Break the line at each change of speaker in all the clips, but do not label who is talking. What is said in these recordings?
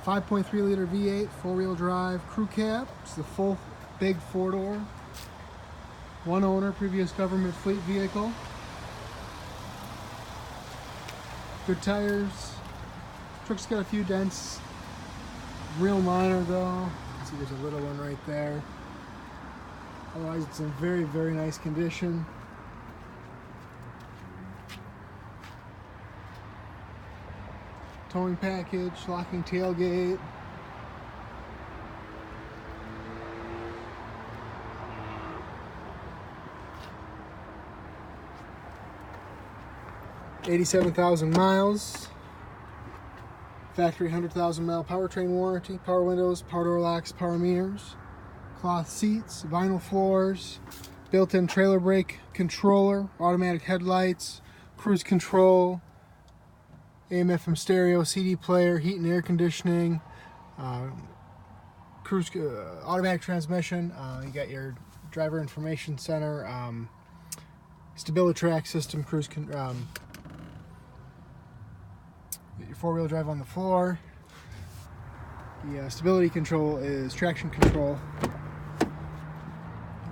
5.3 liter V8, four-wheel drive, crew cab. It's the full big four-door. One owner, previous government fleet vehicle. Good tires. Truck's got a few dents. Real minor though. See, there's a little one right there. Otherwise, it's in very, very nice condition. Towing package, locking tailgate. $87,000 miles. Factory 100,000 mile powertrain warranty. Power windows, power door locks, power mirrors, cloth seats, vinyl floors, built-in trailer brake controller, automatic headlights, cruise control, AM/FM stereo, CD player, heat and air conditioning, automatic transmission. You got your driver information center, StabiliTrak system, your four-wheel drive on the floor. The stability control is traction control.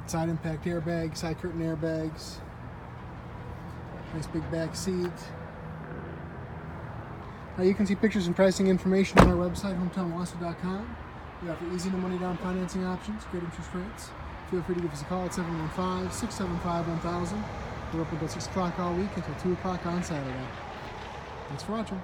Side impact airbag, side curtain airbags. Nice big back seat. Now you can see pictures and pricing information on our website, hometownwausau.com. We offer easy no money down financing options, great interest rates. Feel free to give us a call at 715-675-1000. We're open until 6 o'clock all week until 2 o'clock on Saturday. Thanks for watching.